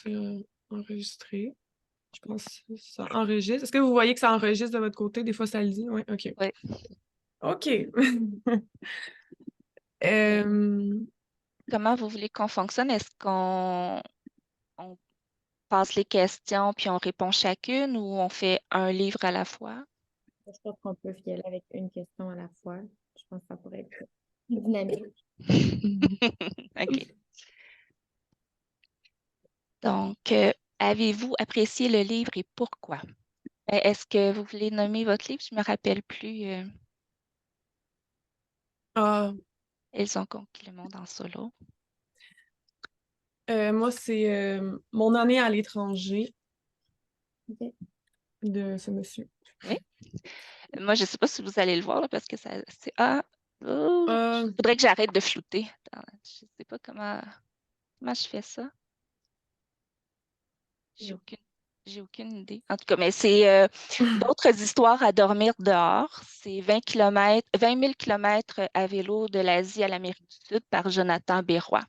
c'est enregistré. Je pense que ça enregistre. Est-ce que vous voyez que ça enregistre de votre côté? Des fois, ça le dit. Oui, OK. Oui. OK. Euh, Euh, Comment vous voulez qu'on fonctionne? Est-ce on passe les questions puis on répond chacune ou on fait un livre à la fois? Je pense qu'on peut y aller avec une question à la fois. Je pense que ça pourrait être dynamique. OK. Donc, avez-vous apprécié le livre et pourquoi? Est-ce que vous voulez nommer votre livre? Je ne me rappelle plus. ah, Elles ont conquis le monde en solo. moi, c'est Mon année à l'étranger Ok. de ce monsieur. Oui. Moi, je ne sais pas si vous allez le voir là, parce que ça, c'est... Ah, oh, Euh, faudrait que j'arrête de flouter. Attends, je ne sais pas comment je fais ça. J'ai aucune, j'ai aucune idée. En tout cas, mais c'est d'autres histoires à dormir dehors. C'est 20 000 kilomètres à vélo de l'Asie à l'Amérique du Sud par Jonathan Berroy.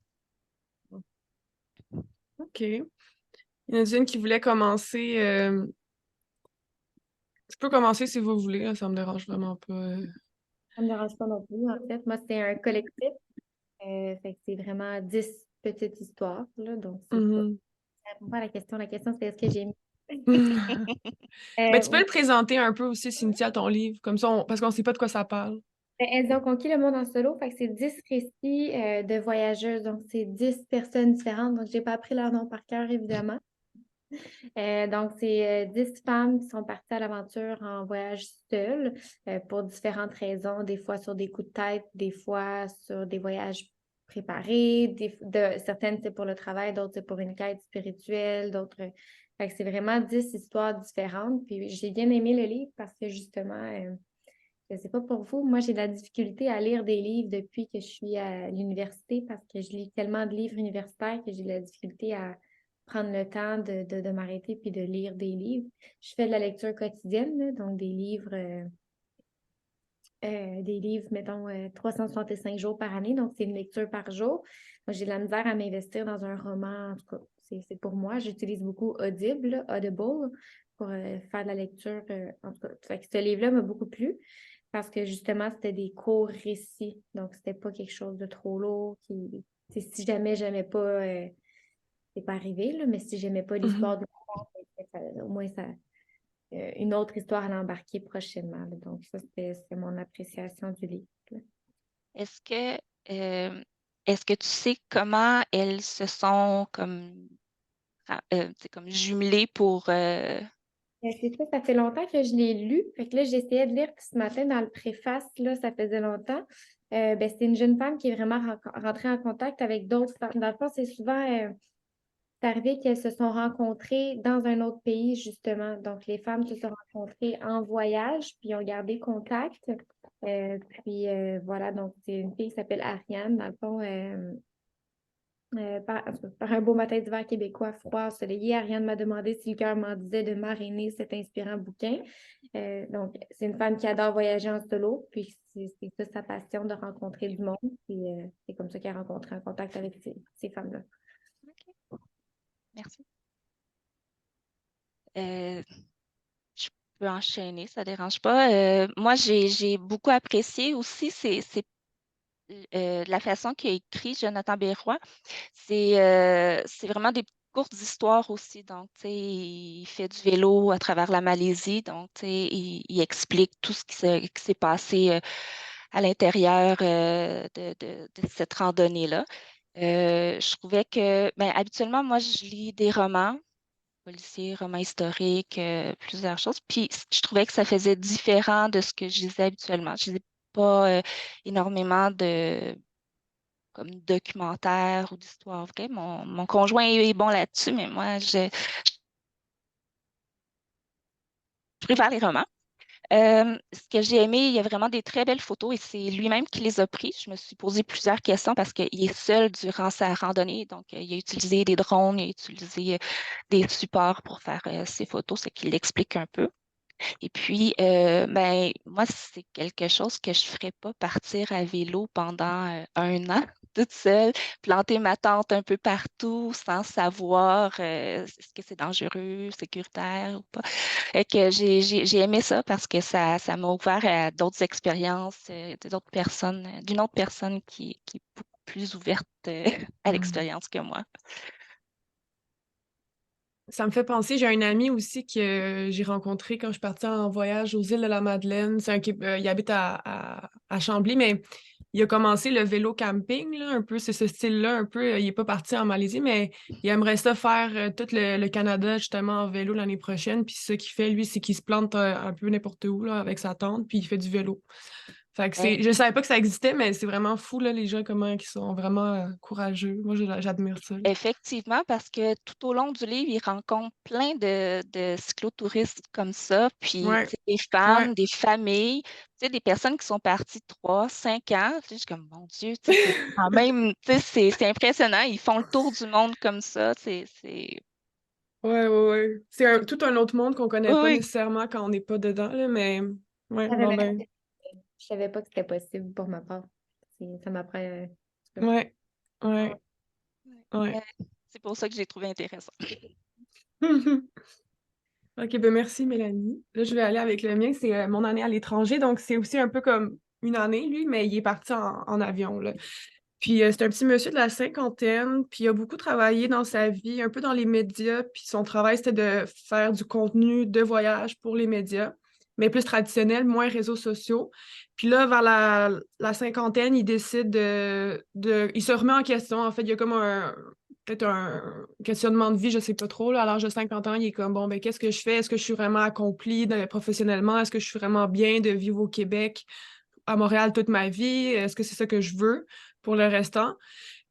OK. Il y en a une qui voulait commencer. Je peux commencer si vous voulez, là, ça me dérange vraiment pas. Ça me dérange pas non plus. En fait, moi, c'est un collectif. Fait que c'est vraiment 10 petites histoires, là. Donc, c'est pas. Mhm. Ça répond pas à la question. La question, c'est est-ce que j'ai mis. Ben, tu peux Oui. le présenter un peu aussi, Cynthia, ton livre, comme ça, parce qu'on sait pas de quoi ça parle. Ben, elles ont conquis le monde en solo. Fait que c'est 10 récits de voyageuses. Donc, c'est 10 personnes différentes. Donc, j'ai pas appris leur nom par cœur, évidemment. Donc, c'est 10 femmes qui sont parties à l'aventure en voyage seules pour différentes raisons, des fois sur des coups de tête, des fois sur des voyages préparés, certaines c'est pour le travail, d'autres c'est pour une quête spirituelle, d'autres. Fait que c'est vraiment 10 histoires différentes. Puis j'ai bien aimé le livre parce que justement, je ne sais pas pour vous, moi j'ai de la difficulté à lire des livres depuis que je suis à l'université parce que je lis tellement de livres universitaires que j'ai de la difficulté à prendre le temps de m'arrêter puis de lire des livres. Je fais de la lecture quotidienne, là, donc des livres, mettons, 365 jours par année, donc c'est une lecture par jour. Moi, j'ai de la misère à m'investir dans un roman, en tout cas, c'est pour moi. J'utilise beaucoup Audible, là, Audible, pour faire de la lecture. En tout cas, fait que ce livre-là m'a beaucoup plu parce que justement, c'était des courts récits, donc c'était pas quelque chose de trop lourd si jamais j'aimais pas, c'est pas arrivé, là, mais si j'aimais pas Mhm. l'histoire de au moins ça une autre histoire à l'embarquer prochainement, là. Donc, ça, c'est mon appréciation du livre, là. Est-ce que, euh, est-ce que tu sais comment elles se sont tu sais, comme jumelées pour... C'est ça, ça fait longtemps que je l'ai lu. Fait que là, j'essayais de lire, puis ce matin, dans le préface, là, ça faisait longtemps. Ben, c'est une jeune femme qui est vraiment rentrée en contact avec d'autres femmes. Dans le fond, c'est souvent c'est arrivé qu'elles se sont rencontrées dans un autre pays, justement. Donc, les femmes se sont rencontrées en voyage, puis ont gardé contact. Puis voilà, donc c'est une fille qui s'appelle Ariane, dans le fond. Par un beau matin d'hiver québécois froid, ensoleillé, Ariane m'a demandé si le cœur m'en disait de marrainer cet inspirant bouquin. Donc, c'est une femme qui adore voyager en solo, puis c'est ça sa passion de rencontrer du monde. Puis c'est comme ça qu'elle a rencontré un contact avec ces femmes-là. OK, merci. Euh, je peux enchaîner, ça ne dérange pas. Moi, j'ai beaucoup apprécié aussi, c'est la façon qu'il a écrit Jonathan Berroy. C'est vraiment des courtes histoires aussi. Donc, tu sais, il fait du vélo à travers la Malaisie. Donc, tu sais, il explique tout ce qui s'est passé à l'intérieur de cette randonnée-là. Je trouvais que, ben, habituellement, moi, je lis des romans policiers, romans historiques, plusieurs choses. Puis, je trouvais que ça faisait différent de ce que je lisais habituellement. Je lisais pas énormément de comme documentaire ou d'histoire vraie. Mon conjoint est bon là-dessus, mais moi, je préfère les romans. Ce que j'ai aimé, il y a vraiment des très belles photos et c'est lui-même qui les a pris. Je me suis posé plusieurs questions parce qu'il est seul durant sa randonnée. Donc, il a utilisé des drones, il a utilisé des supports pour faire ses photos, ce qui l'explique un peu. Et puis, moi, c'est quelque chose que je ne ferais pas partir à vélo pendant 1 an, toute seule, planter ma tente un peu partout sans savoir est-ce que c'est dangereux, sécuritaire ou pas. Et que j'ai aimé ça parce que ça m'a ouvert à d'autres expériences, d'autres personnes, d'une autre personne qui est beaucoup plus ouverte à l'expérience que moi. Ça me fait penser, j'ai un ami aussi que j'ai rencontré quand je suis partie en voyage aux îles de la Madeleine. Il habite à Chambly, mais il a commencé le vélo camping, là, un peu, c'est ce style-là, un peu. Il n'est pas parti en Malaisie, mais il aimerait ça faire tout le Canada justement en vélo l'année prochaine. Puis ce qu'il fait, lui, c'est qu'il se plante un peu n'importe où là, avec sa tente, puis il fait du vélo. Fait que je savais pas que ça existait, mais c'est vraiment fou, là, les gens, comment ils sont vraiment courageux. Moi, j'admire ça. Effectivement, parce que tout au long du livre, il rencontre plein de cyclotouristes comme ça, puis tu Ouais, sais, des ouais. femmes, des familles, tu sais, des personnes qui sont parties 3, 5 ans. Tu sais, je suis comme, mon Dieu, tu sais, c'est quand même, tu sais, c'est impressionnant. Ils font le tour du monde comme ça. Ouais, ouais, ouais. C'est tout un autre monde qu'on connaît Oui, pas oui. nécessairement quand on n'est pas dedans, là, mais ouais, Ça fait bon bien. ben, Je savais pas que c'était possible pour ma part. Ça m'apprend. ouais, ouais, Ouais. ouais. Euh, c'est pour ça que j'ai trouvé intéressant. Ok, ben merci Mélanie. Là, je vais aller avec le mien, c'est mon année à l'étranger, donc c'est aussi un peu comme une année, lui, mais il est parti en avion, là. Puis c'est un petit monsieur de la cinquantaine, puis il a beaucoup travaillé dans sa vie, un peu dans les médias, puis son travail, c'était de faire du contenu de voyage pour les médias, mais plus traditionnel, moins réseaux sociaux. Puis là, vers la cinquantaine, il décide il se remet en question. En fait, il y a comme peut-être un questionnement de vie, je sais pas trop. Là, à l'âge de 50 ans, il est comme, bon, ben, qu'est-ce que je fais? Est-ce que je suis vraiment accomplie professionnellement? Est-ce que je suis vraiment bien de vivre au Québec, à Montréal toute ma vie? Est-ce que c'est ça que je veux pour le restant?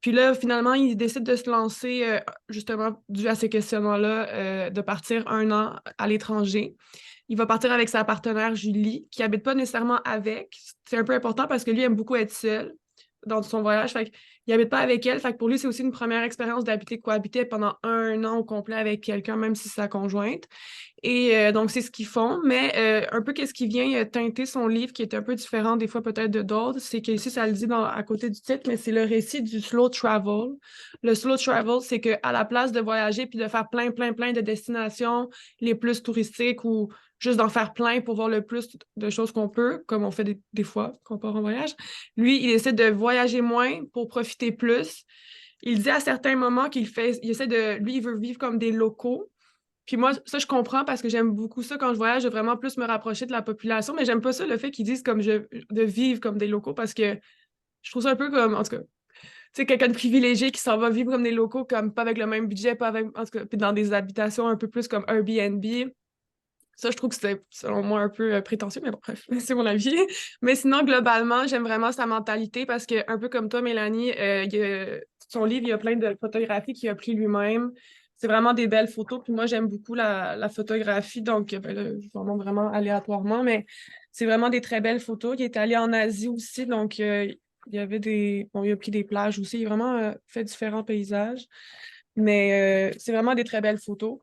Puis là, finalement, il décide de se lancer, justement, dû à ces questionnements-là, de partir 1 an à l'étranger. Il va partir avec sa partenaire Julie, qui habite pas nécessairement avec. C'est un peu important parce que lui aime beaucoup être seul dans son voyage. Fait qu'il habite pas avec elle. Fait que pour lui, c'est aussi une première expérience d'habiter, cohabiter pendant 1 an au complet avec quelqu'un, même si c'est sa conjointe. Et donc, c'est ce qu'ils font. Mais un peu qu'est-ce qui vient teinter son livre, qui est un peu différent des fois peut-être de d'autres, c'est qu'ici, ça le dit à côté du titre, mais c'est le récit du slow travel. Le slow travel, c'est qu'à la place de voyager puis de faire plein, plein, plein de destinations les plus touristiques ou juste d'en faire plein pour voir le plus de choses qu'on peut, comme on fait des fois quand on part en voyage, lui, il essaie de voyager moins pour profiter plus. Il dit à certains moments il essaie lui, il veut vivre comme des locaux. Puis moi, ça, je comprends parce que j'aime beaucoup ça quand je voyage, de vraiment plus me rapprocher de la population, mais j'aime pas ça, le fait qu'ils disent de vivre comme des locaux parce que je trouve ça un peu comme, en tout cas, tu sais, quelqu'un de privilégié qui s'en va vivre comme des locaux, comme pas avec le même budget, pas avec, en tout cas, puis dans des habitations un peu plus comme Airbnb. Ça, je trouve que c'est, selon moi, un peu prétentieux, mais bon, bref, c'est mon avis. Mais sinon, globalement, j'aime vraiment sa mentalité parce que, un peu comme toi, Mélanie, son livre, il y a plein de photographies qu'il a pris lui-même. C'est vraiment des belles photos. Puis moi, j'aime beaucoup la photographie. Donc, ben là, je vous en montre vraiment aléatoirement, mais c'est vraiment des très belles photos. Il est allé en Asie aussi. Donc, il y avait bon, il a pris des plages aussi. Il a vraiment fait différents paysages. Mais c'est vraiment des très belles photos.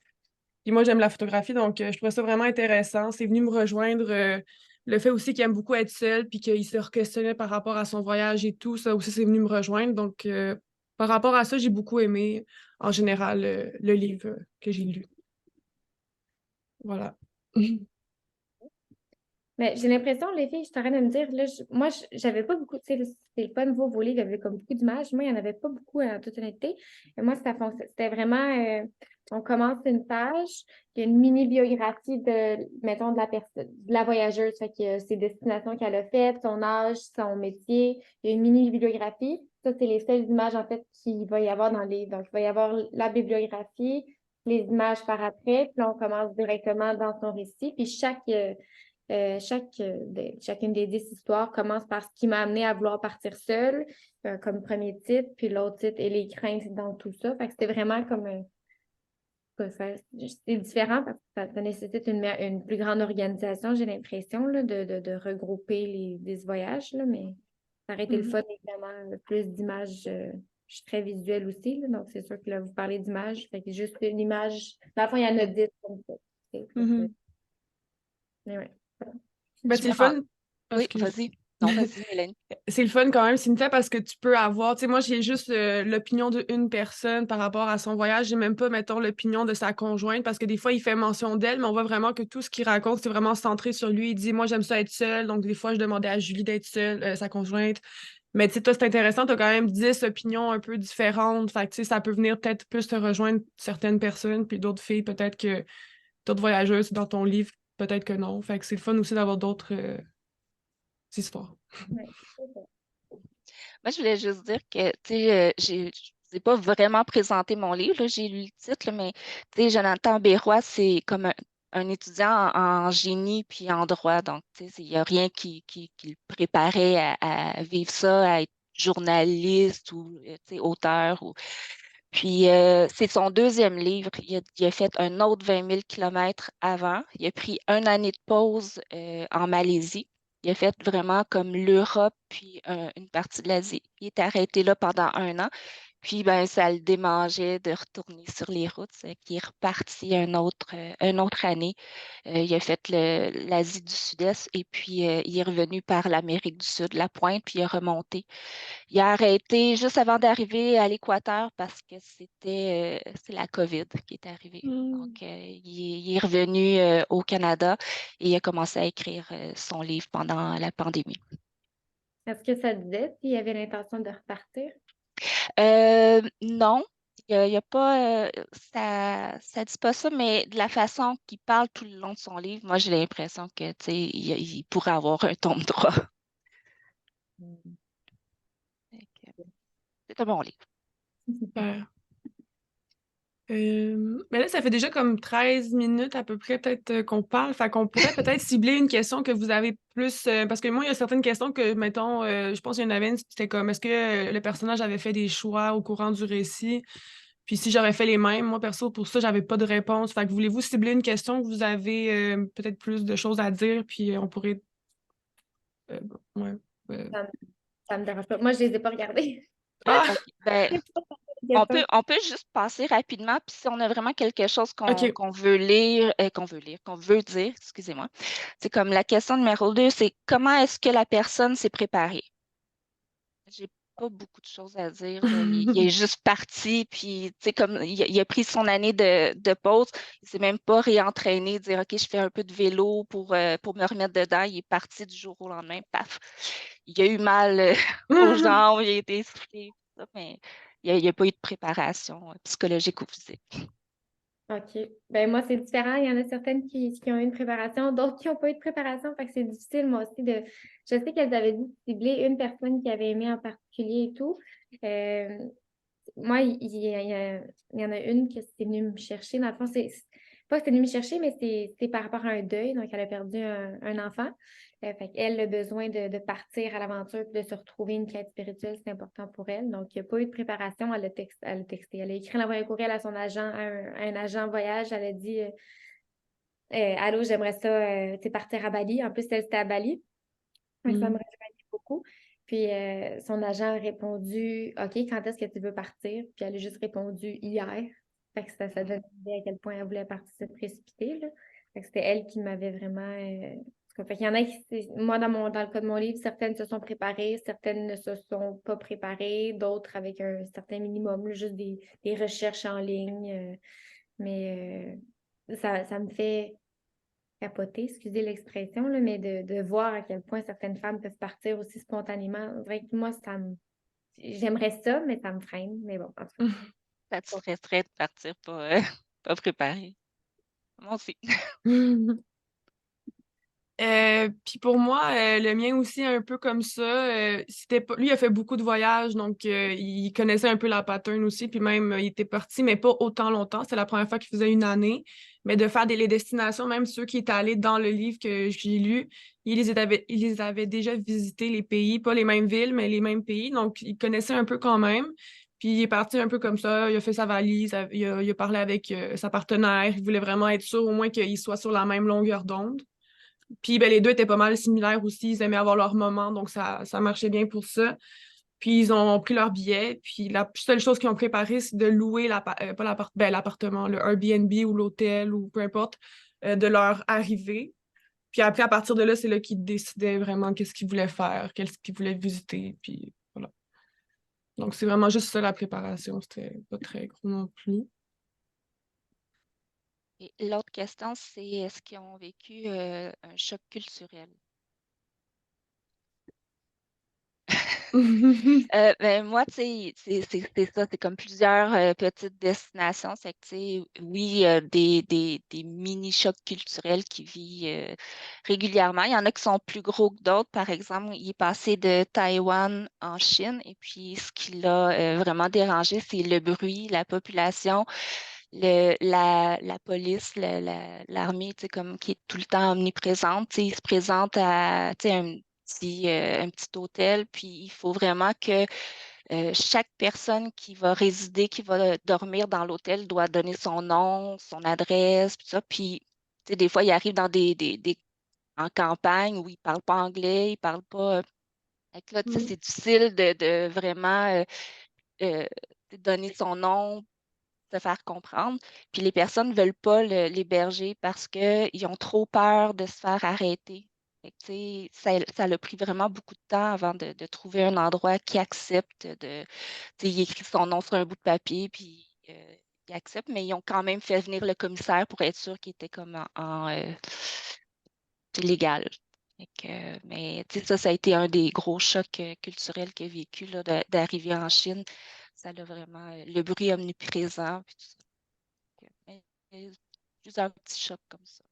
Puis moi, j'aime la photographie, donc je trouvais ça vraiment intéressant. C'est venu me rejoindre le fait aussi qu'il aime beaucoup être seul, puis qu'il se questionnait par rapport à son voyage et tout. Ça aussi, c'est venu me rejoindre. Donc, par rapport à ça, j'ai beaucoup aimé, en général, le livre que j'ai lu. Voilà. Mais j'ai l'impression, les filles, je suis en train de me dire, là, moi, j'avais pas beaucoup, tu sais, c'est pas nouveau vos livres, il y avait comme beaucoup d'images. Moi, il n'y en avait pas beaucoup, en toute honnêteté. Et moi, c'était vraiment, on commence une page, il y a une mini-biographie mettons, de la voyageuse, fait que ses destinations qu'elle a faites, son âge, son métier. Il y a une mini-bibliographie. Ça, c'est les seules images, en fait, qu'il va y avoir dans le livre. Donc, il va y avoir la bibliographie, les images par après, puis là, on commence directement dans son récit. Puis chacune des 10 histoires commence par ce qui m'a amené à vouloir partir seule, comme premier titre, puis l'autre titre et les craintes dans tout ça. Fait que c'était vraiment comme c'est différent parce que ça nécessite une plus grande organisation, j'ai l'impression, là, de regrouper les 10 voyages, là, mais ça aurait été le Mhm. fun, évidemment, plus d'images. Je suis très visuelle aussi, là, donc c'est sûr que là, vous parlez d'images, fait que juste une image. Dans le fond, il y en a 10 comme ça. Mhm. Mais ouais. Ben, Je c'est me le rends... fun. Oui, Excuse. vas-y. Non, vas-y, Mélanie. C'est le fun quand même, Cynthia, parce que tu peux avoir, tu sais, moi, j'ai juste l'opinion d'une personne par rapport à son voyage. J'ai même pas, mettons, l'opinion de sa conjointe, parce que des fois, il fait mention d'elle, mais on voit vraiment que tout ce qu'il raconte, c'est vraiment centré sur lui. Il dit, moi, j'aime ça être seule. Donc, des fois, je demandais à Julie d'être seule, sa conjointe. Mais tu sais, toi, c'est intéressant, tu as quand même 10 opinions un peu différentes. Fait que, tu sais, ça peut venir peut-être plus te rejoindre certaines personnes, puis d'autres filles, peut-être que d'autres voyageuses dans ton livre, peut-être que non. Fait que c'est le fun aussi d'avoir d'autres histoires. Ouais, c'est ça. Moi, je voulais juste dire que, tu sais, je n'ai pas vraiment présenté mon livre, là, j'ai lu le titre, là, mais, tu sais, Jonathan Berroy, c'est comme un étudiant en génie puis en droit, donc, tu sais, il n'y a rien qui le préparait à vivre ça, à être journaliste ou, tu sais, auteur. Puis, c'est son deuxième livre. Il a fait un autre 20 000 kilomètres avant. Il a pris une année de pause en Malaisie. Il a fait vraiment comme l'Europe puis une partie de l'Asie. Il est arrêté là pendant 1 an. Puis, ben, ça le démangeait de retourner sur les routes. Qui est reparti une autre année. Il a fait l'Asie du Sud-Est et puis il est revenu par l'Amérique du Sud, la pointe, puis il a remonté. Il a arrêté juste avant d'arriver à l'Équateur parce que c'est la COVID qui est arrivée. Donc, Hmm. il est revenu au Canada et il a commencé à écrire son livre pendant la pandémie. Est-ce que ça te disait s'il avait l'intention de repartir? Non, il y a pas, ça dit pas ça, mais de la façon qu'il parle tout le long de son livre, moi j'ai l'impression que, tu sais, il pourrait avoir un tome droit. Fait que, c'est un bon livre. Super. Mais là, ça fait déjà comme 13 minutes à peu près peut-être qu'on parle. Fait qu'on pourrait peut-être cibler une question que vous avez plus. Parce que moi, il y a certaines questions que, mettons, je pense qu'il y en avait une, c'était comme est-ce que le personnage avait fait des choix au courant du récit? Puis si j'aurais fait les mêmes, moi perso, pour ça, j'avais pas de réponse. Fait que voulez-vous cibler une question que vous avez peut-être plus de choses à dire, puis on pourrait. Ouais. euh, Ça me, ça me dérange pas. Moi, je les ai pas regardés. Ah! OK. Ben, C'est pas une On question. peut, on peut juste passer rapidement, puis si on a vraiment quelque chose OK. qu'on veut lire, qu'on veut dire, excusez-moi, c'est comme la question numéro 2, c'est comment est-ce que la personne s'est préparée? J'ai pas beaucoup de choses à dire, là. Il est juste parti, puis tu sais, comme il a pris son année de pause, il s'est même pas réentraîné, dire OK, je fais un peu de vélo pour me remettre dedans. Il est parti du jour au lendemain, paf. Il a eu mal aux jambes, il a été essoufflé, tout ça, mais il n'y a pas eu de préparation psychologique ou physique. OK. Ben moi, c'est différent. Il y en a certaines qui ont eu une préparation, d'autres qui n'ont pas eu de préparation. Fait que c'est difficile, moi aussi, de. Je sais qu'elles avaient dit de cibler une personne qui avait aimé en particulier et tout. Euh, Moi, il y en a une qui s'est venue me chercher. Dans le fond, c'est pas que c'est venue me chercher, mais c'est par rapport à un deuil. Donc, elle a perdu un enfant. Fait qu'elle a besoin de partir à l'aventure et de se retrouver une quête spirituelle, c'est important pour elle. Donc, il n'y a pas eu de préparation. Elle a texté. Elle a écrit l'envoyé un courriel à son agent, à un agent voyage. Elle a dit Allô, j'aimerais ça tu sais, partir à Bali. En plus, elle était à Bali. Donc, ça me rejoignait beaucoup. Puis son agent a répondu OK, quand est-ce que tu veux partir? Puis elle a juste répondu hier. Fait que ça donne une idée à quel point elle voulait partir se précipiter, là. Fait que c'était elle qui m'avait vraiment. En tout cas, fait qu'il y en a qui, moi, dans le cas de mon livre, certaines se sont préparées, certaines ne se sont pas préparées, d'autres avec un certain minimum, là, juste des recherches en ligne. Mais ça me fait capoter, excusez l'expression, là, mais de voir à quel point certaines femmes peuvent partir aussi spontanément. On dirait que moi, j'aimerais ça, mais ça me freine. Mais bon, en tout cas. Ça te stresserait de partir pas, pas préparé. Moi aussi. Puis pour moi, le mien aussi un peu comme ça. Lui, il a fait beaucoup de voyages, donc il connaissait un peu la pattern aussi. Puis même, il était parti, mais pas autant longtemps. C'est la première fois qu'il faisait une année. Mais de faire les destinations, même ceux qui étaient allés dans le livre que j'ai lu, il les avait déjà visités, les pays, pas les mêmes villes, mais les mêmes pays. Donc, il connaissait un peu quand même. Puis il est parti un peu comme ça, il a fait sa valise, il a parlé avec sa partenaire, il voulait vraiment être sûr au moins qu'ils soient sur la même longueur d'onde. Puis ben, les deux étaient pas mal similaires aussi. Ils aimaient avoir leur moment, donc ça marchait bien pour ça. Puis ils ont pris leur billet. Puis la seule chose qu'ils ont préparé, c'est de louer pas l'appartement, le Airbnb ou l'hôtel ou peu importe, de leur arrivée. Puis après, à partir de là, c'est là qu'il décidait vraiment qu'est-ce qu'il voulait faire, qu'est-ce qu'il voulait visiter, puis voilà. Donc, c'est vraiment juste ça, la préparation. C'était pas très gros non plus. Et l'autre question, c'est est-ce qu'ils ont vécu un choc culturel? Ben, moi, tu sais, c'est ça, c'est comme plusieurs petites destinations. C'est que, tu sais, oui, il y a des mini-chocs culturels qui vivent régulièrement. Il y en a qui sont plus gros que d'autres. Par exemple, il est passé de Taïwan en Chine. Et puis, ce qui l'a vraiment dérangé, c'est le bruit, la population, la police, l'armée, tu sais, comme qui est tout le temps omniprésente. Tu sais, il se présente à, tu sais, un petit hôtel, puis il faut vraiment que chaque personne qui va résider, qui va dormir dans l'hôtel doit donner son nom, son adresse, puis ça. Puis, tu sais, des fois, il arrive dans en campagne où ils ne parlent pas anglais, ils ne parlent pas. Fait que là, tu sais, Mm. c'est difficile de vraiment euh, donner son nom, se faire comprendre. Puis les personnes ne veulent pas l'héberger parce qu'ils ont trop peur de se faire arrêter. Fait que, tu sais, ça a pris vraiment beaucoup de temps avant de trouver un endroit qui accepte de. Tu sais, il écrit son nom sur un bout de papier, puis il accepte, mais ils ont quand même fait venir le commissaire pour être sûr qu'il était comme légal. Fait que, mais tu sais, ça a été un des gros chocs culturels qu'il a vécu là, d'arriver en Chine. Ça l'a vraiment. Le bruit omniprésent, puis tout ça. Mais plusieurs petits chocs comme ça.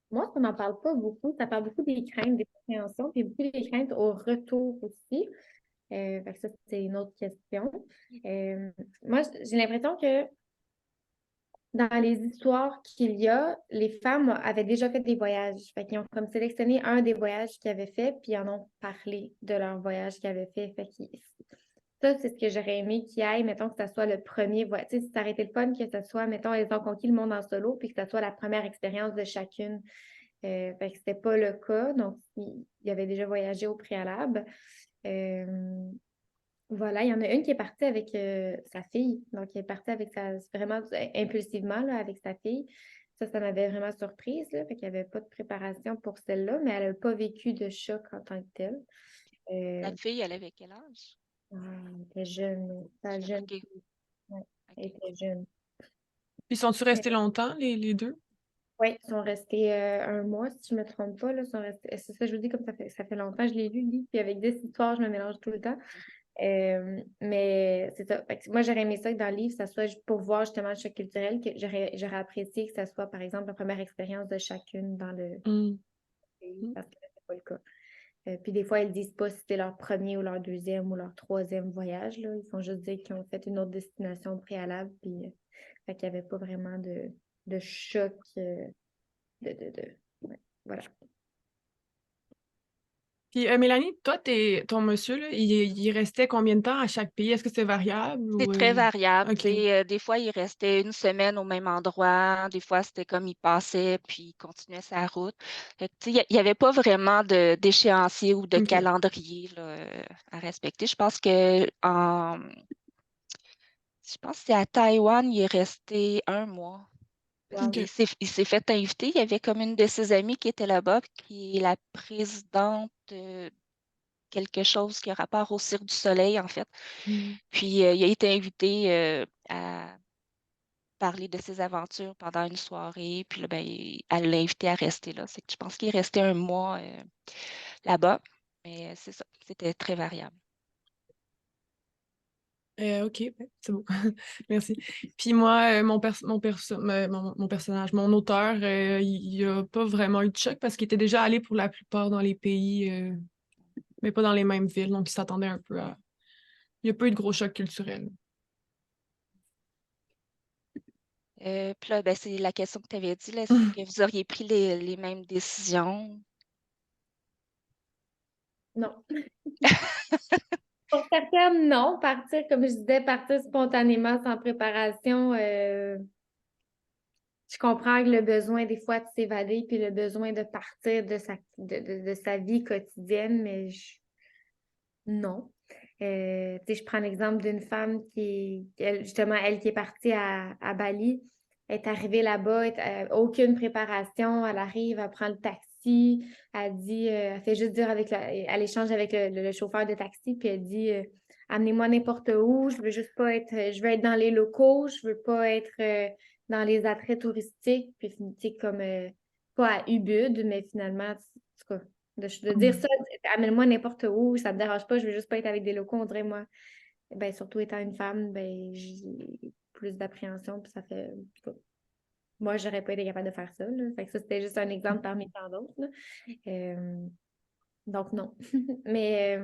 Moi, ça m'en parle pas beaucoup. Ça parle beaucoup des craintes, des appréhensions, puis beaucoup des craintes au retour aussi. Fait que ça, c'est une autre question. Moi, j'ai l'impression que dans les histoires qu'il y a, les femmes avaient déjà fait des voyages. Fait qu'ils ont comme sélectionné un des voyages qu'ils avaient fait, puis ils en ont parlé de leur voyage qu'ils avaient fait. Ça, c'est ce que j'aurais aimé qu'il y ait, mettons, que ça soit le premier voyage. Tu sais, si ça aurait été le fun, que ce soit, mettons, elles ont conquis le monde en solo, puis que ça soit la première expérience de chacune. Fait que c'était pas le cas. Donc, il avait déjà voyagé au préalable. Euh, voilà, il y en a une qui est partie avec sa fille. Donc, elle est partie avec vraiment impulsivement là, avec sa fille. Ça m'avait vraiment surprise, là. Fait qu'il n'y avait pas de préparation pour celle-là, mais elle n'a pas vécu de choc en tant que tel. La Euh, fille, elle avait quel âge? elle était jeune, sa jeune OK, fille. Ouais, elle OK. était jeune. Puis sont-ils restés longtemps, les deux? Oui, ils sont restés un mois, si je ne me trompe pas. Là, c'est ça, je vous dis, comme ça fait longtemps, je l'ai lu, le livre, puis avec 10 histoires, je me mélange tout le temps. Mais c'est ça. Fait que moi, j'aurais aimé ça que dans le livre, ça soit pour voir justement le choc culturel, que j'aurais apprécié que ça soit, par exemple, la première expérience de chacune dans le Mm. pays, parce que là, c'est pas le cas. Puis des fois, ils disent pas si c'était leur premier ou leur deuxième ou leur troisième voyage, là. Ils font juste dire qu'ils ont fait une autre destination au préalable, puis fait qu'il n'y avait pas vraiment de choc. Ouais, voilà. Puis Mélanie, toi, ton monsieur, là, il restait combien de temps à chaque pays? Est-ce que c'est variable C'est ou très variable. Tu OK. sais, des fois, il restait une semaine au même endroit. Des fois, c'était comme il passait puis il continuait sa route. Fait que, tu sais, il n'y avait pas vraiment d'échéancier ou de OK. calendrier là, à respecter. Je pense que c'est à Taïwan, il est resté un mois. Parce Wow. qu'il OK. s'est fait inviter. Il y avait comme une de ses amies qui était là-bas, qui est la présidente de quelque chose qui a rapport au Cirque du Soleil, en fait. Mm. Puis il a été invité à parler de ses aventures pendant une soirée. Puis là, ben, elle l'a invité à rester là. C'est que je pense qu'il est resté un mois là-bas. Mais c'est ça, c'était très variable. OK, ouais, c'est bon. Merci. Puis moi, mon personnage, mon auteur, il a pas vraiment eu de choc parce qu'il était déjà allé pour la plupart dans les pays, mais pas dans les mêmes villes. Donc, il s'attendait un peu à. Il n'y a pas eu de gros choc culturel. Puis là, ben, c'est la question que tu avais dit, là, est-ce que vous auriez pris les mêmes décisions? Non. Pour certaines, non. Partir, comme je disais, partir spontanément, sans préparation, je comprends que le besoin des fois de s'évader, puis le besoin de partir de sa vie quotidienne, mais non. Tu sais, je prends l'exemple d'une femme justement, elle qui est partie à Bali. est arrivée là-bas, aucune préparation, elle arrive, elle prend le taxi, elle dit, elle fait juste dire elle échange avec le chauffeur de taxi, puis elle dit, amenez-moi n'importe où, je veux juste pas être, je veux être dans les locaux, je veux pas être dans les attraits touristiques, puis tu sais, comme, pas à Ubud, mais finalement, en tout cas, de dire ça, amène-moi n'importe où, ça me dérange pas, je veux juste pas être avec des locaux, on dirait, moi, ben, surtout étant une femme, ben, j'ai plus d'appréhension, puis ça fait, en tout cas, moi, j'aurais pas été capable de faire ça, là. Fait que ça, c'était juste un exemple parmi tant d'autres, là. Euh, donc, non. Mais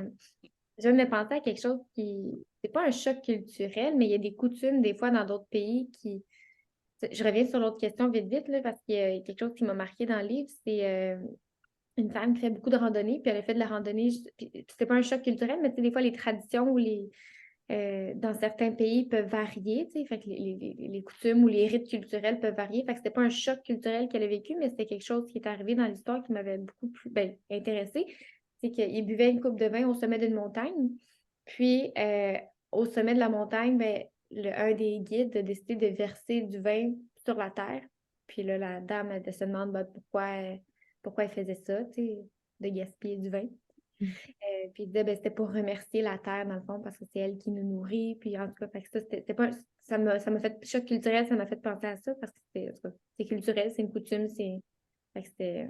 je viens de penser à quelque chose qui, c'est pas un choc culturel, mais il y a des coutumes, des fois, dans d'autres pays qui, je reviens sur l'autre question vite, vite, là, parce qu'il y a quelque chose qui m'a marqué dans le livre, c'est une femme qui fait beaucoup de randonnées, puis elle a fait de la randonnée, puis c'est pas un choc culturel, mais tu sais, des fois, les traditions ou dans certains pays peuvent varier, tu sais, fait que les coutumes ou les rites culturels peuvent varier. Fait que c'était pas un choc culturel qu'elle a vécu, mais c'était quelque chose qui est arrivé dans l'histoire qui m'avait beaucoup plus intéressée. C'est qu'il buvait une coupe de vin au sommet d'une montagne. Puis, au sommet de la montagne, ben, un des guides a décidé de verser du vin sur la terre. Puis là, la dame, elle se demande ben, pourquoi elle faisait ça, tu sais, de gaspiller du vin. Puis il disait, ben, c'était pour remercier la terre, dans le fond, parce que c'est elle qui nous nourrit. Puis en tout cas, fait que ça, c'était pas, ça m'a fait choc culturel, ça m'a fait penser à ça, parce que c'était, en tout cas, c'est culturel, c'est une coutume, fait que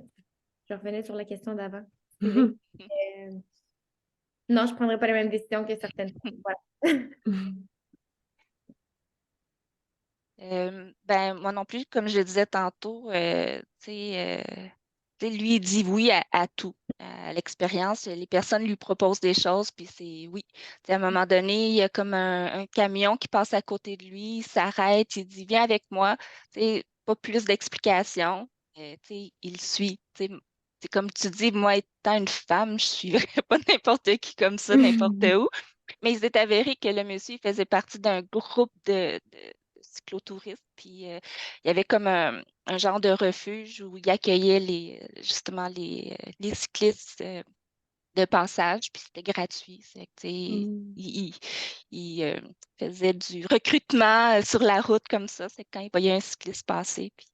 je revenais sur la question d'avant. Excusez. Euh, non, je prendrais pas la même décision que certaines femmes. Voilà. Ben, moi non plus, comme je le disais tantôt, tu sais, lui, il dit oui à tout, à l'expérience. Les personnes lui proposent des choses, puis c'est oui. Tu sais, à un moment donné, il y a comme un camion qui passe à côté de lui, il s'arrête, il dit viens avec moi. Tu sais, pas plus d'explications. Tu sais, il suit. Tu sais, c'est comme tu dis, moi, étant une femme, je suivrais pas n'importe qui comme ça, n'importe où. Mais il s'est avéré que le monsieur il faisait partie d'un groupe de cyclotouristes, puis il y avait comme un genre de refuge où il accueillait justement les cyclistes de passage, puis c'était gratuit. C'est que, tu sais, il faisait du recrutement sur la route comme ça. C'est quand il voyait un cycliste passer, puis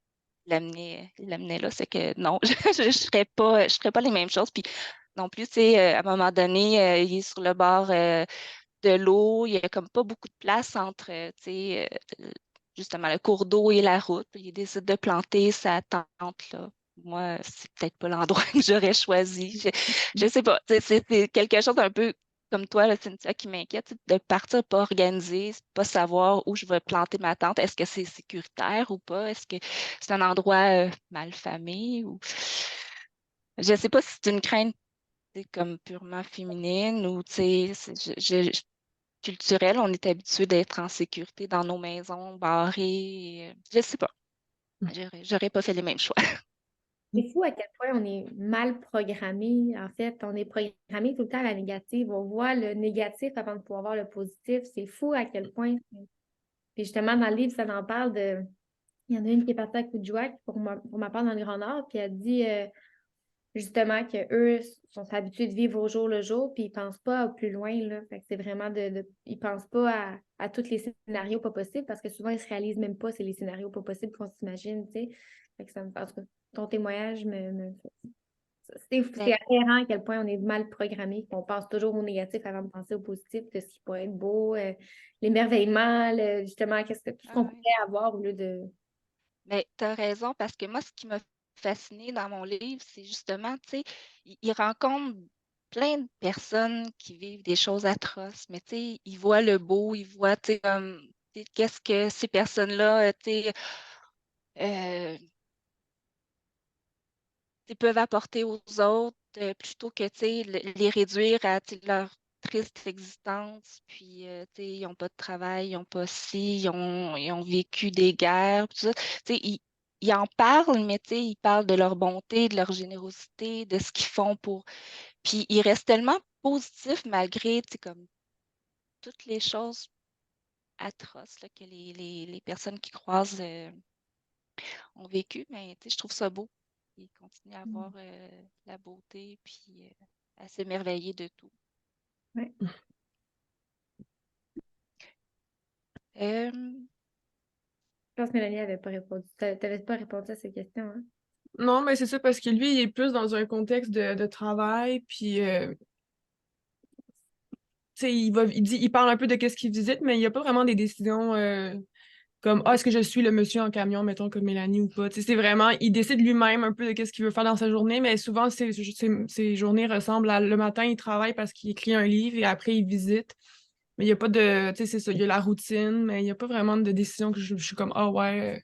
il l'amenait là. C'est que non, je ferais pas les mêmes choses. Puis non plus, tu sais, à un moment donné, il est sur le bord de l'eau. Il n'y a comme pas beaucoup de place entre, tu sais, justement, le cours d'eau et la route. Il décide de planter sa tente là. Moi, c'est peut-être pas l'endroit que j'aurais choisi. Je sais pas. Tu sais, c'est quelque chose un peu comme toi, là, Cynthia, qui m'inquiète, tu sais, de partir pas organisé, pas savoir où je vais planter ma tente. Est-ce que c'est sécuritaire ou pas? Est-ce que c'est un endroit mal famé ou je sais pas si c'est une crainte tu sais, comme purement féminine ou tu sais, culturelle, on est habitué d'être en sécurité dans nos maisons, barrées. Je sais pas. J'aurais pas fait les mêmes choix. C'est fou à quel point on est mal programmé. En fait, on est programmé tout le temps à la négative. On voit le négatif avant de pouvoir voir le positif. C'est fou à quel point. Puis justement, dans le livre, ça en parle de. Il y en a une qui est partie à Coudjouac pour ma part dans le Grand Nord, puis elle dit justement qu'eux sont habitués de vivre au jour le jour, puis ils pensent pas au plus loin, là. Fait que c'est vraiment ils pensent pas à tous les scénarios pas possibles, parce que souvent, ils se réalisent même pas, c'est les scénarios pas possibles qu'on s'imagine, tu sais. Fait que ça me... En tout cas, ton témoignage c'est Ben, aberrant à quel point on est mal programmé, qu'on pense toujours au négatif avant de penser au positif, de ce qui pourrait être beau, l'émerveillement, justement, tout ce ah qu'on ouais. pourrait avoir au lieu de... Mais tu as raison, parce que moi, ce qui m'a fasciné dans mon livre, c'est justement, tu sais, il rencontre plein de personnes qui vivent des choses atroces, mais tu sais, il voit le beau, il voit, tu sais, comme, tu sais, qu'est-ce que ces personnes-là, tu sais, euh, peuvent apporter aux autres plutôt que tu sais, les réduire à tu sais, leur triste existence. Puis, tu sais, ils n'ont pas de travail, ils n'ont pas ci, ils ont vécu des guerres. Tout ça. Tu sais, ils en parlent, mais tu sais, ils parlent de leur bonté, de leur générosité, de ce qu'ils font pour. Puis, ils restent tellement positifs malgré tu sais, comme toutes les choses atroces là, que les personnes qui croisent ont vécu, mais tu sais, je trouve ça beau. Ils continuent à voir la beauté, puis à s'émerveiller de tout. Ouais. Euh, pense que Mélanie n'avait pas répondu. T'avais pas répondu à cette question, hein? Non, mais c'est ça, parce que lui, il est plus dans un contexte de travail, puis tu sais, il parle un peu de qu'est-ce qu'il visite, mais il n'y a pas vraiment des décisions comme est-ce que je suis le monsieur en camion, mettons, comme Mélanie ou pas. Tu sais, c'est vraiment, il décide lui-même un peu de qu'est-ce qu'il veut faire dans sa journée, mais souvent, ses journées ressemblent à le matin, il travaille parce qu'il écrit un livre et après, il visite. Mais il n'y a pas de, tu sais, c'est ça, il y a la routine, mais il n'y a pas vraiment de décision que je suis comme, ah ouais,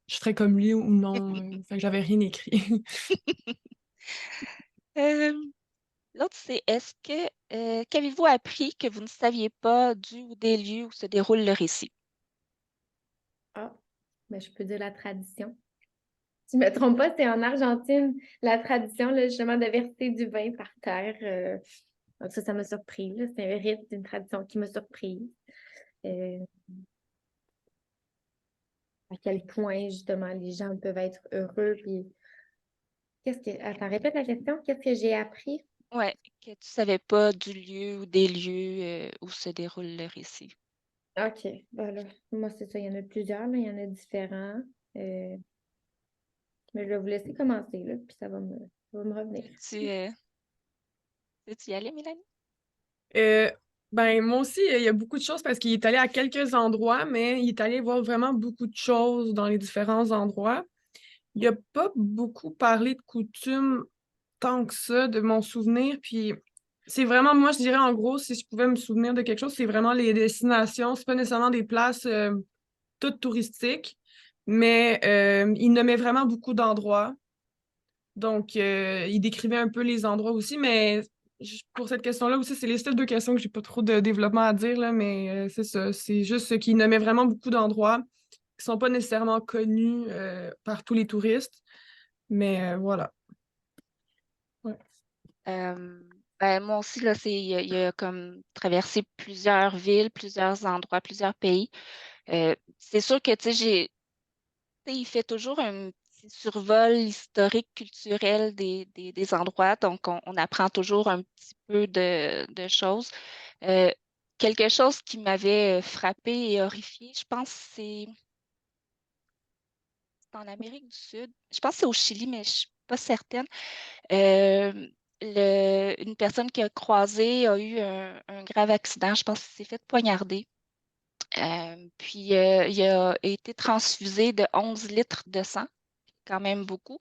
je serais comme lui ou non. Fait que j'avais rien écrit. Euh, L'autre, c'est qu'avez-vous appris que vous ne saviez pas du ou des lieux où se déroule le récit? Ah, mais je peux dire la tradition. Si je me trompe pas, c'est en Argentine, la tradition, là, justement, de verser du vin par terre. Donc ça m'a surpris, là. C'est un rite, une tradition qui m'a surprise. Euh, à quel point, justement, les gens peuvent être heureux. Puis, Attends, répète la question. Qu'est-ce que j'ai appris? Ouais, que tu savais pas du lieu ou des lieux où se déroule le récit. OK. Ben là, moi, c'est ça. Il y en a plusieurs, là. Il y en a différents. Euh, mais je vais vous laisser commencer, là, puis ça va me revenir. Veux-tu y aller, Mélanie? Euh, ben, moi aussi, il y a beaucoup de choses parce qu'il est allé à quelques endroits, mais il est allé voir vraiment beaucoup de choses dans les différents endroits. Il a pas beaucoup parlé de coutumes tant que ça, de mon souvenir. Puis c'est vraiment, moi, je dirais en gros, si je pouvais me souvenir de quelque chose, c'est vraiment les destinations. C'est pas nécessairement des places toutes touristiques, mais il nommait vraiment beaucoup d'endroits. Donc, il décrivait un peu les endroits aussi, mais pour cette question-là aussi, c'est les seules deux questions que j'ai pas trop de développement à dire, là, mais c'est ça. C'est juste ce qu'il nommait vraiment beaucoup d'endroits qui sont pas nécessairement connus par tous les touristes, mais voilà. Ouais. Euh, ben, moi aussi, là, il a comme traversé plusieurs villes, plusieurs endroits, plusieurs pays. C'est sûr que, tu sais, tu sais, il fait toujours un petit survol historique, culturel des endroits, donc on apprend toujours un petit peu de choses. Euh, Quelque chose qui m'avait frappé et horrifié, je pense que c'est en Amérique du Sud. Je pense que c'est au Chili, mais je suis pas certaine. Euh, une personne qui a croisé a eu un grave accident. Je pense qu'il s'est fait poignarder. Puis il a été transfusé de 11 litres de sang, quand même beaucoup.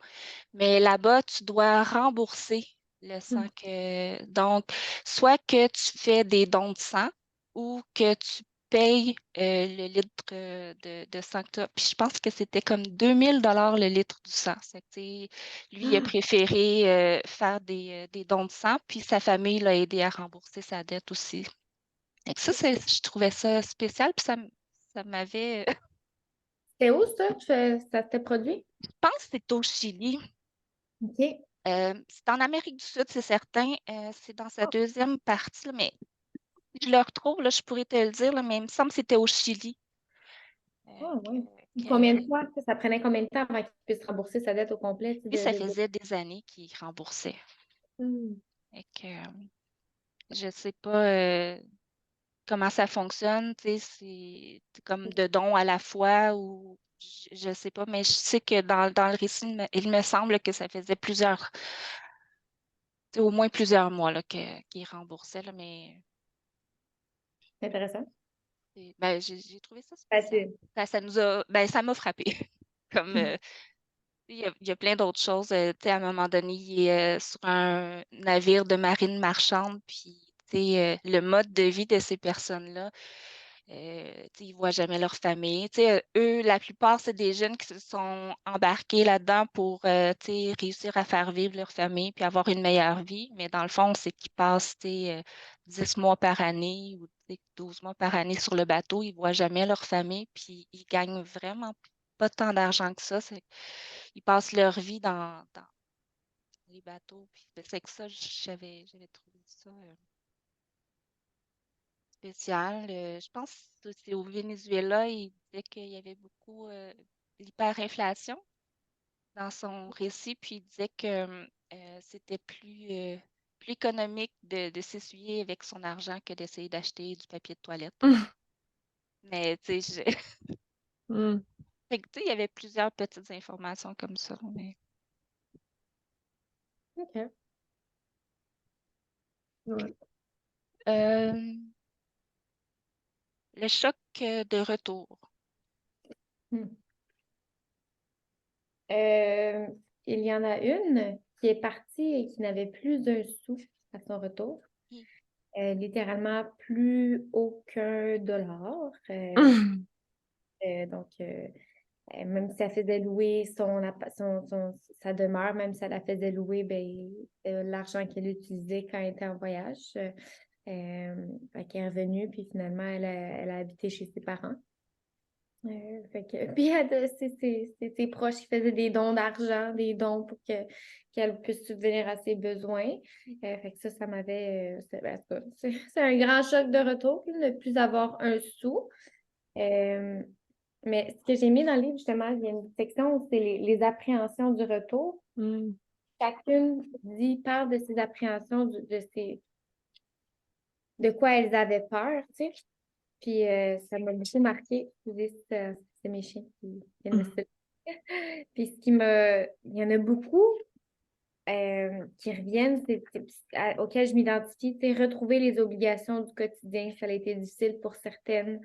Mais là-bas, tu dois rembourser le sang Mm. que. Donc, soit que tu fais des dons de sang ou que tu payes le litre de sang que tu as. Puis je pense que c'était comme 2000 $ le litre du sang. C'est que, tu sais, lui, il a préféré faire des dons de sang, puis sa famille l'a aidé à rembourser sa dette aussi. Et ça, je trouvais ça spécial, puis ça m'avait. C'est où ça? Ça s'était produit? Je pense que c'était au Chili. OK. C'est en Amérique du Sud, c'est certain. C'est dans sa deuxième partie, là, mais si je le retrouve, là, je pourrais te le dire, là, mais il me semble que c'était au Chili. Ah, ouais. Combien de Que fois? Ça prenait combien de temps avant qu'il puisse rembourser sa dette au complet? Tu sais, lui, ça faisait des années qu'il remboursait. Hmm. Et que, je ne sais pas comment ça fonctionne, tu sais, c'est comme de dons à la fois ou je ne sais pas, mais je sais que dans le récit, il me semble que ça faisait au moins plusieurs mois là, qu'il remboursait, là, mais C'est intéressant. ben, j'ai trouvé ça spécial. Facile. Ça m'a frappé. Comme il y a plein d'autres choses. Tu sais, à un moment donné, il est sur un navire de marine marchande, puis tu sais, le mode de vie de ces personnes-là, tu sais, ils ne voient jamais leur famille. Tu sais, eux, la plupart, c'est des jeunes qui se sont embarqués là-dedans pour tu sais, réussir à faire vivre leur famille puis avoir une meilleure vie. Mais dans le fond, c'est qu'ils passent tu sais, 10 mois par année ou tu sais, 12 mois par année sur le bateau. Ils ne voient jamais leur famille puis ils gagnent vraiment pas tant d'argent que ça. Ils passent leur vie dans les bateaux. Puis c'est que ça, j'avais trouvé ça spécial. Je pense que c'est au Venezuela, il disait qu'il y avait beaucoup d'hyperinflation dans son récit, puis il disait que c'était plus économique de s'essuyer avec son argent que d'essayer d'acheter du papier de toilette. Mais tu sais, Mm. Fait que, tu sais, il y avait plusieurs petites informations comme ça. Mais... OK. Ouais. Euh, le choc de retour. Hmm. Euh, il y en a une qui est partie et qui n'avait plus d'un sou à son retour. Hmm. Littéralement plus aucun dollar. Donc, même si elle faisait louer sa demeure, même si elle la faisait louer, ben, l'argent qu'elle utilisait quand elle était en voyage. Fait qu'elle est revenue, puis finalement, elle a habité chez ses parents. Puis c'est ses proches qui faisaient des dons d'argent, des dons pour qu'elle puisse subvenir à ses besoins. Fait que ça m'avait. Ben, en tout cas, c'est un grand choc de retour, là, de ne plus avoir un sou. Euh, mais ce que j'ai mis dans le livre, justement, il y a une section où c'est les appréhensions du retour. Mm. Chacune parle de ses appréhensions, de quoi elles avaient peur, tu sais. Puis ça m'a beaucoup marqué. Excusez, c'est mes chiens qui viennent me sauter. Puis il y en a beaucoup qui reviennent, auxquels je m'identifie, c'est retrouver les obligations du quotidien. Ça a été difficile pour certaines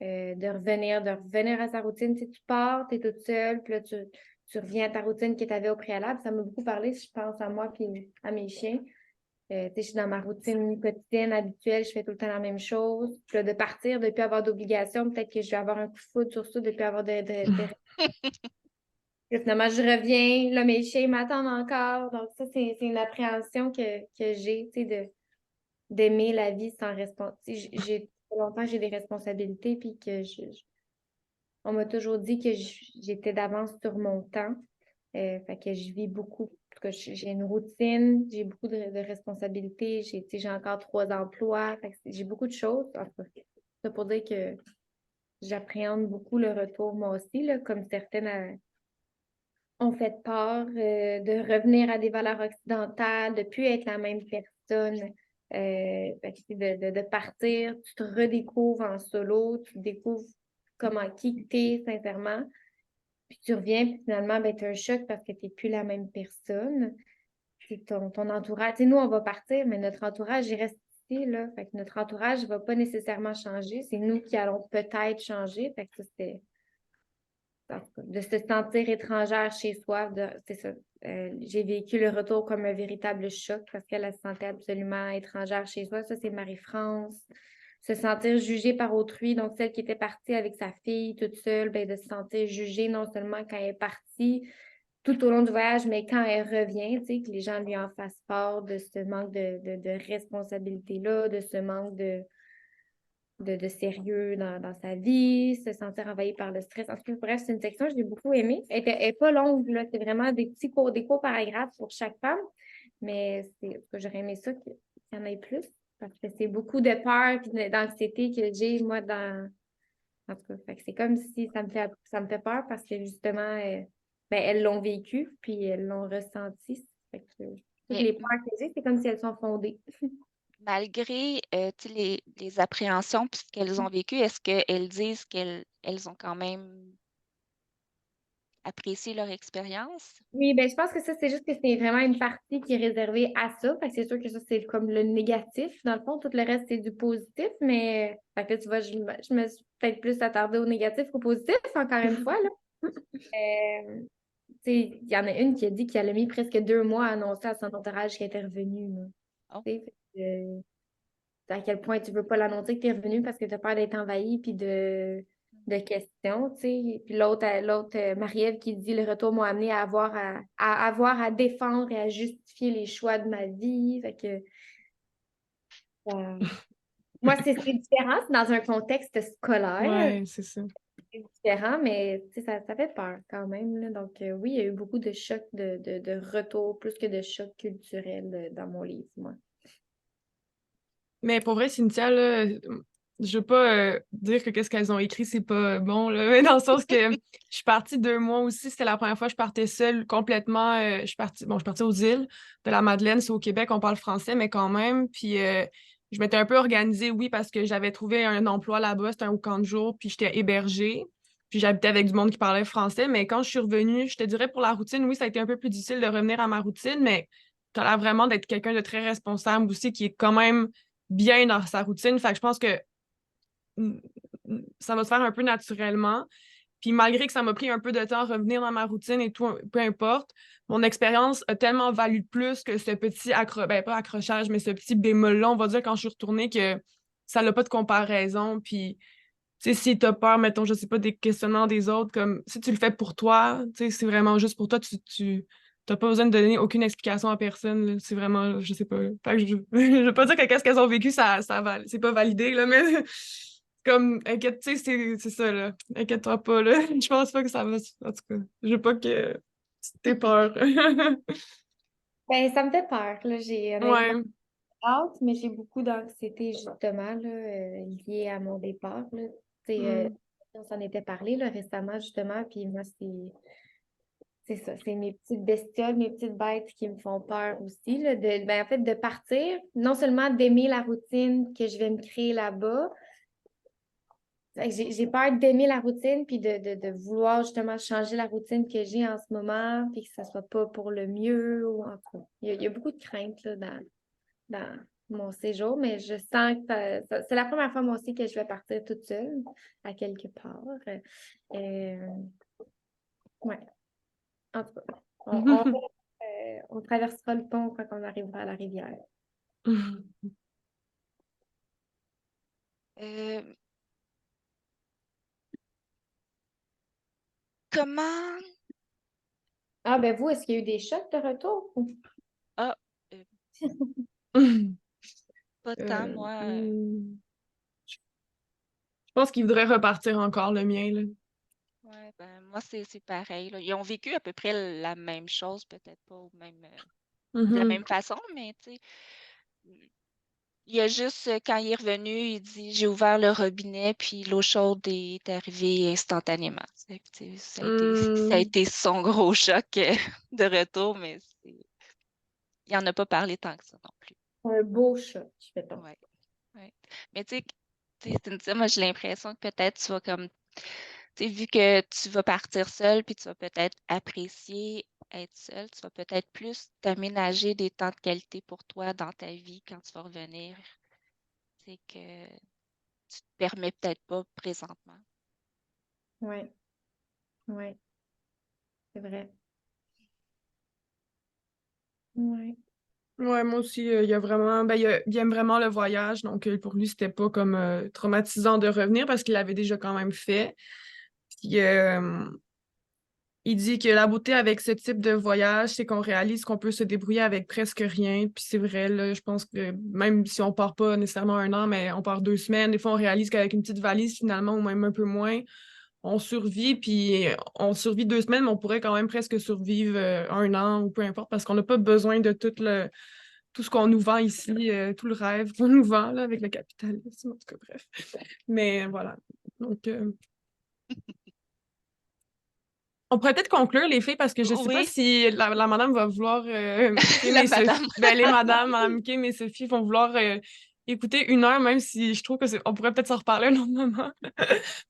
de revenir à sa routine. Tu sais, tu pars, tu es toute seule, puis là, tu reviens à ta routine que tu avais au préalable. Ça m'a beaucoup parlé, si je pense à moi puis à mes chiens. Tu sais, je suis dans ma routine quotidienne habituelle, je fais tout le temps la même chose. Puis là, de partir, de ne plus avoir d'obligation, peut-être que je vais avoir un coup de foudre sur ça, de ne plus avoir Puis finalement, je reviens, là, mes chiens m'attendent encore. Donc, ça, c'est une appréhension que j'ai, tu sais, d'aimer la vie sans responsabilité. Longtemps, j'ai des responsabilités, puis on m'a toujours dit que j'étais d'avance sur mon temps. Fait que je vis beaucoup. En tout cas, j'ai une routine, j'ai beaucoup de responsabilités, tu sais, j'ai encore 3 emplois. Fait que j'ai beaucoup de choses. En tout cas, ça pour dire que j'appréhende beaucoup le retour, moi aussi, là, comme certaines ont fait part de revenir à des valeurs occidentales, de ne plus être la même personne. Fait que de partir, tu te redécouvres en solo, tu découvres comment qui t'es sincèrement. Puis tu reviens, puis finalement, ben, tu as un choc parce que tu n'es plus la même personne. Puis ton entourage, tu sais, nous, on va partir, mais notre entourage, il reste ici, là. Fait que notre entourage ne va pas nécessairement changer. C'est nous qui allons peut-être changer. Fait que ça, c'était de se sentir étrangère chez soi. C'est ça. J'ai vécu le retour comme un véritable choc parce qu'elle se sentait absolument étrangère chez soi. Ça, c'est Marie-France. Se sentir jugée par autrui. Donc, celle qui était partie avec sa fille toute seule, ben, de se sentir jugée non seulement quand elle est partie tout au long du voyage, mais quand elle revient, tu sais, que les gens lui en fassent part de ce manque de responsabilité-là, de ce manque de sérieux dans sa vie, se sentir envahi par le stress. En tout cas, bref, c'est une section que j'ai beaucoup aimée. Elle n'est pas longue, là. C'est vraiment des courts paragraphes pour chaque femme. Mais j'aurais aimé ça qu'il y en ait plus. Parce que c'est beaucoup de peur et d'anxiété que j'ai, moi, en tout cas, fait que c'est comme si ça me fait peur parce que justement, ben, elles l'ont vécu, puis elles l'ont ressenti. Fait que, toutes Mais les peurs que j'ai, c'est comme si elles sont fondées. malgré tu sais, les appréhensions puis ce qu'elles ont vécu, est-ce qu'elles disent qu'elles ont quand même apprécié leur expérience? Oui, ben je pense que ça, c'est juste que c'est vraiment une partie qui est réservée à ça. Fait que c'est sûr que ça, c'est comme le négatif. Dans le fond, tout le reste, c'est du positif. Mais fait que tu vois, je me suis peut-être plus attardée au négatif qu'au positif, encore une fois, là. Tu sais, il y en a une qui a dit qu'elle a mis presque 2 mois à annoncer à son entourage qu'elle était revenue, là. Oh. Tu sais, fait à quel point tu veux pas l'annoncer que tu es revenue parce que tu as peur d'être envahie puis de questions, tu sais. Puis l'autre, Marie-Ève qui dit le retour m'a amené à avoir à défendre et à justifier les choix de ma vie. Fait que moi, c'est différent, c'est dans un contexte scolaire, Ouais, c'est ça. c'est différent, mais tu sais, ça fait peur quand même, là. Donc oui, il y a eu beaucoup de chocs de retour, plus que de chocs culturels dans mon livre, moi. Mais pour vrai, Cynthia, là, je veux pas dire que qu'est-ce qu'elles ont écrit, c'est pas bon, là, mais dans le sens que je suis partie 2 mois aussi. C'était la première fois que je partais seule complètement. Je suis partie aux îles de la Madeleine. C'est au Québec, on parle français, mais quand même. Puis je m'étais un peu organisée, oui, parce que j'avais trouvé un emploi là-bas. C'était un camp de jour, puis j'étais hébergée. Puis j'habitais avec du monde qui parlait français, mais quand je suis revenue, je te dirais pour la routine, oui, ça a été un peu plus difficile de revenir à ma routine, mais t'as l'air vraiment d'être quelqu'un de très responsable aussi, qui est quand même bien dans sa routine. Fait que je pense que mm, ça va se faire un peu naturellement. Puis malgré que ça m'a pris un peu de temps à revenir dans ma routine et tout, peu importe, mon expérience a tellement valu plus que ce petit ben pas accrochage, mais ce petit bémol-là, on va dire, quand je suis retournée, que ça n'a pas de comparaison. Puis, tu sais, si t'as peur, mettons, je sais pas, des questionnements des autres, comme si tu le fais pour toi, tu sais, c'est vraiment juste pour toi, tu t'as pas besoin de donner aucune explication à personne, là. C'est vraiment, je sais pas. Fait que je, je veux pas dire que qu'est-ce qu'elles ont vécu, c'est pas validé, là, mais comme, inquiète, tu sais, c'est ça, là. Inquiète-toi pas, là. Je pense pas que ça va. En tout cas, je veux pas que t'aies peur. Ben, ça me fait peur, là. J'ai honnêtement Ouais. hâte, mais j'ai beaucoup d'anxiété, justement, là, liée à mon départ, là. Tu sais, Mm. on s'en était parlé, là, récemment, justement, puis moi, c'est ça, c'est mes petites bestioles, mes petites bêtes qui me font peur aussi, là, ben, en fait, de partir, non seulement d'aimer la routine que je vais me créer là-bas. Fait que j'ai peur d'aimer la routine, puis de vouloir justement changer la routine que j'ai en ce moment, puis que ça soit pas pour le mieux. Ou en tout cas, il y a beaucoup de craintes là, dans mon séjour, mais je sens que c'est la première fois, moi aussi, que je vais partir toute seule à quelque part. Euh, ouais, en tout cas, on traversera le pont quand on arrivera à la rivière. Euh, comment... Ah, ben vous, est-ce qu'il y a eu des chocs de retour? Ah, euh, pas tant, moi. Je pense qu'il voudrait repartir encore le mien, là. Ouais, ben, moi, c'est pareil, là. Ils ont vécu à peu près la même chose, peut-être pas de la Mhm. même façon, mais tu sais, il y a juste, quand il est revenu, il dit, j'ai ouvert le robinet, puis l'eau chaude est arrivée instantanément. Tu sais, ça a Mm. été son gros choc de retour, mais il en a pas parlé tant que ça non plus. Un beau choc, mettons. Ouais, ouais. Mais Cynthia, moi, j'ai l'impression que peut-être tu vas comme, tu sais, vu que tu vas partir seule, puis tu vas peut-être apprécier être seule, tu vas peut-être plus t'aménager des temps de qualité pour toi dans ta vie quand tu vas revenir. C'est que tu te permets peut-être pas présentement. Oui, oui, c'est vrai. Oui. Ouais, moi aussi, il y a vraiment, ben, il aime vraiment le voyage, donc pour lui, c'était pas comme traumatisant de revenir parce qu'il l'avait déjà quand même fait. Puis, il dit que la beauté avec ce type de voyage, c'est qu'on réalise qu'on peut se débrouiller avec presque rien. Puis c'est vrai, là, je pense que même si on part pas nécessairement un an, mais on part 2 semaines, des fois on réalise qu'avec une petite valise finalement, ou même un peu moins, on survit, puis on survit 2 semaines, mais on pourrait quand même presque survivre un an ou peu importe, parce qu'on n'a pas besoin de tout ce qu'on nous vend ici, tout le rêve qu'on nous vend là, avec le capitalisme, en tout cas, bref. Mais voilà. Donc, on pourrait peut-être conclure les filles parce que je sais pas Oui, si la madame va vouloir Kim la et Sophie. madame. Ben, les madames, madame Kim et Sophie vont vouloir écouter 1 heure, même si je trouve que on pourrait peut-être s'en reparler un autre moment.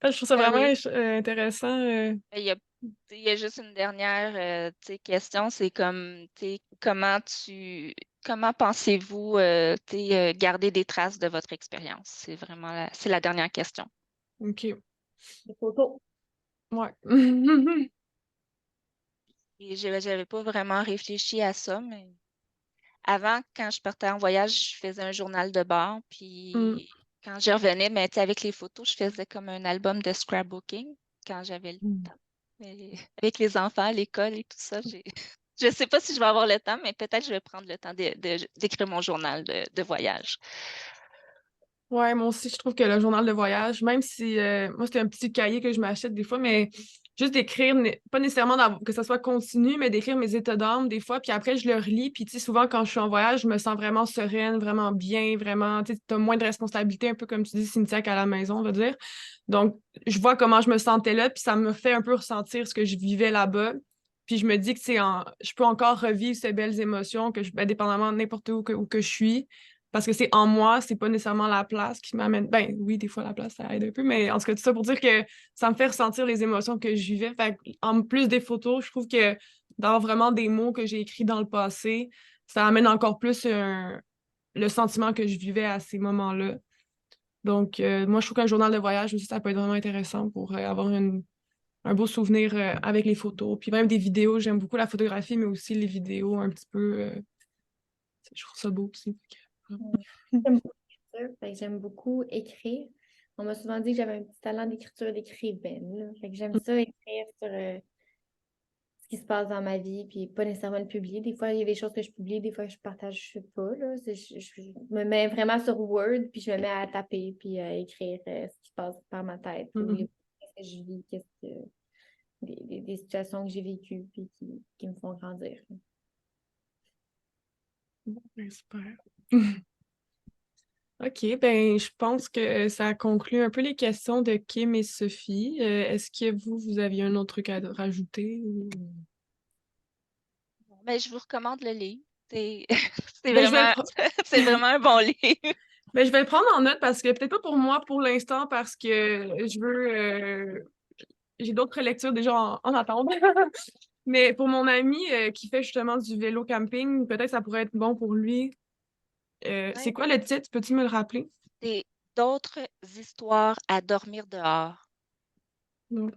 Parce que je trouve ça Ben vraiment oui. intéressant. Il y a, il y a juste une dernière question, c'est comme comment pensez-vous garder des traces de votre expérience? C'est vraiment c'est la dernière question. OK. Des photos. Ouais. Et j'avais pas vraiment réfléchi à ça, mais avant, quand je partais en voyage, je faisais un journal de bord, Mm. puis quand je revenais, mais tu sais, avec les photos, je faisais comme un album de scrapbooking quand j'avais le Mm. temps. Mais avec les enfants à l'école et tout ça, je sais pas si je vais avoir le temps, mais peut-être je vais prendre le temps d'écrire mon journal de voyage. Ouais, moi aussi, je trouve que le journal de voyage, même si moi, c'est un petit cahier que je m'achète des fois, mais juste d'écrire, pas nécessairement que ça soit continu, mais d'écrire mes états d'âme des fois, puis après, je le relis, puis tu sais, souvent, quand je suis en voyage, je me sens vraiment sereine, vraiment bien, vraiment, tu sais, t'as moins de responsabilités, un peu comme tu dis, Cynthia, qu'à la maison, on va dire. Donc, je vois comment je me sentais là, puis ça me fait un peu ressentir ce que je vivais là-bas. Puis je me dis que je peux encore revivre ces belles émotions, que dépendamment de n'importe où que je suis. parce que c'est en moi, c'est pas nécessairement la place qui m'amène. Ben oui, des fois la place, ça aide un peu, mais en tout cas, tout ça pour dire que ça me fait ressentir les émotions que je vivais. Fait que, en plus des photos, je trouve que dans vraiment des mots que j'ai écrits dans le passé, ça amène encore plus le sentiment que je vivais à ces moments-là. Donc, moi, je trouve qu'un journal de voyage aussi, ça peut être vraiment intéressant pour avoir un beau souvenir avec les photos. Puis même des vidéos, j'aime beaucoup la photographie, mais aussi les vidéos un petit peu. Je trouve ça beau aussi. J'aime beaucoup l'écriture, fait que j'aime beaucoup écrire. On m'a souvent dit que j'avais un petit talent d'écriture d'écrivaine, là. Fait que j'aime ça écrire sur ce qui se passe dans ma vie, puis pas nécessairement le publier. Des fois, il y a des choses que je publie, des fois que je partage, je sais pas, là. Je me mets vraiment sur Word, puis je me mets à taper, puis à écrire ce qui se passe par ma tête, ou qu'est-ce que je vis, des situations que j'ai vécues, puis qui me font grandir. Ben, super. OK, ben je pense que ça conclut un peu les questions de Kim et Sophie. Est-ce que vous aviez un autre truc à rajouter? Ben, je vous recommande le livre. C'est c'est Ben, je vais le vraiment, c'est vraiment un bon livre. ben, je vais le prendre en note parce que peut-être pas pour moi pour l'instant parce que je veux j'ai d'autres lectures déjà en attente. Mais pour mon ami qui fait justement du vélo camping, peut-être ça pourrait être bon pour lui. C'est Ouais. quoi le titre? Peux-tu me le rappeler? C'est d'autres histoires à dormir dehors. Donc,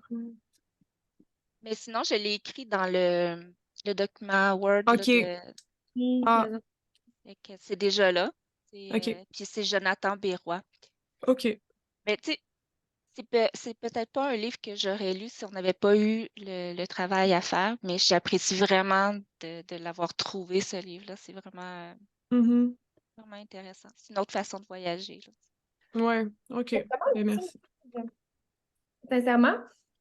Mais sinon, je l'ai écrit dans le document Word là, OK. Ah, fait que c'est déjà là. OK. Puis c'est Jonathan Bérois. OK. Mais tu sais, c'est peut-être pas un livre que j'aurais lu si on n'avait pas eu le travail à faire, mais j'apprécie vraiment de l'avoir trouvé, ce livre-là. C'est vraiment, Mhm. vraiment intéressant. C'est une autre façon de voyager, là. Ouais, OK. Ben, merci. Sincèrement,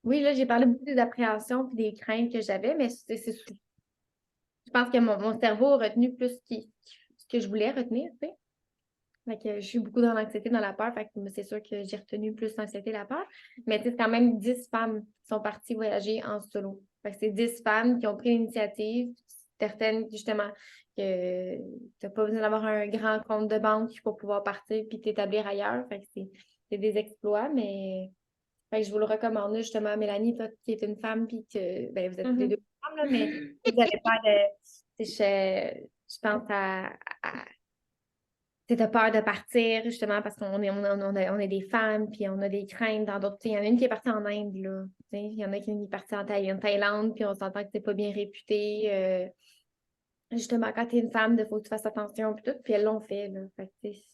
oui, là, j'ai parlé beaucoup des appréhensions et des craintes que j'avais, mais je pense que mon cerveau a retenu plus ce que je voulais retenir, tu sais. Fait que je suis beaucoup dans l'anxiété, dans la peur, fait que c'est sûr que j'ai retenu plus l'anxiété et la peur. Mais tu sais, c'est quand même 10 femmes qui sont parties voyager en solo. Fait que c'est 10 femmes qui ont pris l'initiative, certaines justement que tu n'as pas besoin d'avoir un grand compte de banque pour pouvoir partir puis t'établir ailleurs. Fait que c'est des exploits, mais fait que je vous le recommande, là, justement, Mélanie, toi qui es une femme, puis que ben, vous êtes les deux femmes, là, mais vous n'avez pas de. Je pense tu as peur de partir, justement, parce on est des femmes, puis on a des craintes dans d'autres. Il y en a une qui est partie en Inde, là. Il y en a qui est partie en Thaïlande, puis on s'entend que c'est pas bien réputé. Justement, quand tu es une femme, il faut que tu fasses attention, puis tout, puis elles l'ont fait, là. Fait que, si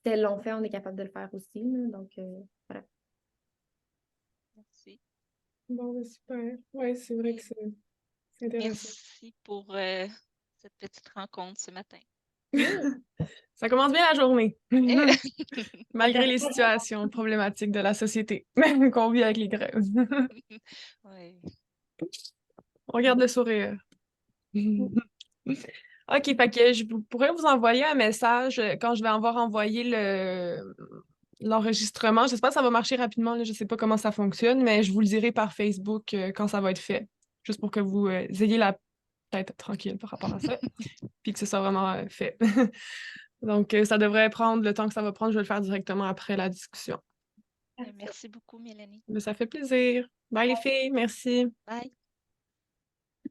elles l'ont fait, on est capable de le faire aussi, là. Donc, voilà. Merci. Bon, ben, super. Ouais, c'est vrai que c'est intéressant. Merci pour cette petite rencontre ce matin. Ça commence bien la journée, malgré les situations problématiques de la société qu'on vit avec les grèves. Ouais. On garde le sourire. OK, fait que pourrais vous envoyer un message quand je vais avoir envoyé l'enregistrement. J'espère que ça va marcher rapidement, là. Je sais pas comment ça fonctionne, mais je vous le dirai par Facebook quand ça va être fait, juste pour que vous ayez la tête tranquille par rapport à ça, puis que ce soit vraiment fait. Donc, ça devrait prendre le temps que ça va prendre. Je vais le faire directement après la discussion. Merci beaucoup, Mélanie. Mais ça fait plaisir. Bye les filles, merci. Bye.